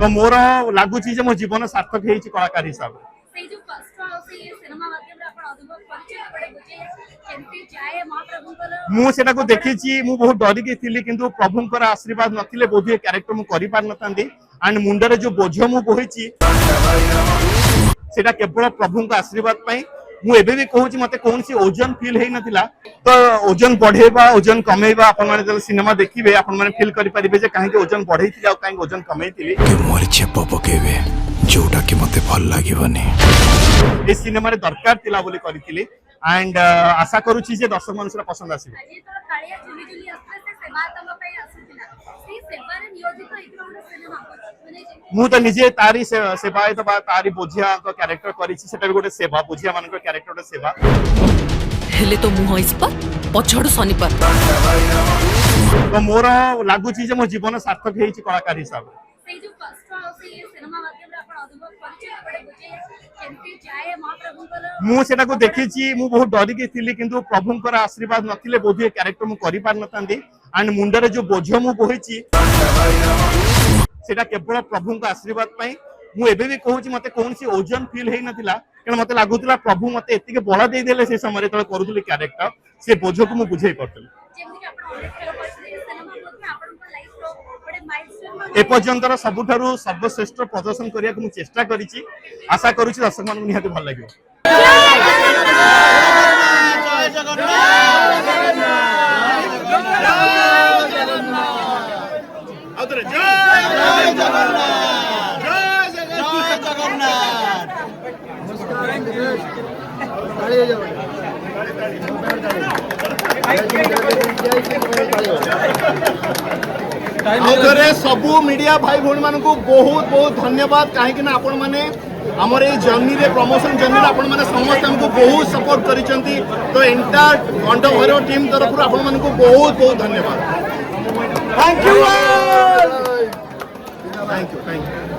तो मोर लगुच मो जीवन सार्थक हो कलाकार हिसाब मुझे देखी बहुत डरिकी थी कि प्रभुंर आशीर्वाद नथिले बोधे क्यारेक्टर मुझे कर एंड मुंडरे जो बोझ मु बोही सेटा केवल प्रभु आशीर्वाद मुझे भी कहूँ मत कौन सी ओजन फिल हो नाला तो ओजन बढ़ेबा ओजन कमेबा आपण माने जब सिनेमा देखिबे आपण माने फील करि परिबे जे काहे ओजन बढ़ेइथिले आ काहे ओजन कमेइथिले के मोर छेप पकेबे जोटा कि मते भल लागिबनी ए सिनेमा रे दरकार थिला बोली करिथिले एंड आशा करूची जे दर्शक मानुसरा पसंद आसीबे आज तो कालिया जुली जुली असते से सेवा तम पई आसीथिला सी सेवा रे नियोजित इतना बड़ा सिनेमा माने मु तो निजे तारी सेवायत बा तारी बोझिया को कैरेक्टर करिछि सेटा भी गोटे सेवा बोझिया मान को कैरेक्टर गोटे सेवा हेले तो मुह इस पर पछड़ सनी पर तो मोर लगुच मो जीवन सार्थक हो कलाकार हिसाब से जो कष्ट से सिनेमा माध्यम रे आपण अनुभव परिचय बड़े बुझे केमती जाए महाप्रभुंकर मुझे देखी बहुत डरिकी थी कि प्रभुंर आशीर्वाद नथिले बोधे क्यारेक्टर मुझे कर एंड मुंडरे जो बोझ मु बोही सेटा केवल प्रभु आशीर्वाद मुझे भी कहूँ मत कौन सी ओजन फिल हो नाला क्या मत लगुला प्रभु मत एति बल देदेले से समय करूली क्यारेक्टर से बोझ को मुझे बुझे करी जेमती कि आपण अनेक खेल करछिले सिनेमा मध्ये आपण को लाइफ रो बड़े माइलस्टोन एपर्यंतर सबुठारु सर्वश्रेष्ठ प्रदर्शन करिया को चेष्टा करिछि आशा करूछि दर्शक मानक निहाती भल लागियो सबू मीडिया भाई भौणी मान को बहुत बहुत धन्यवाद कहीं आपण मैंने आमर ये जर्नी रे प्रमोशन जर्नी आपण मैंने समस्त हमको बहुत सपोर्ट करिसेंती तो एंटायर अंडर भैरव टीम तरफ आपण मान को बहुत बहुत धन्यवाद थैंक यू थैंक यू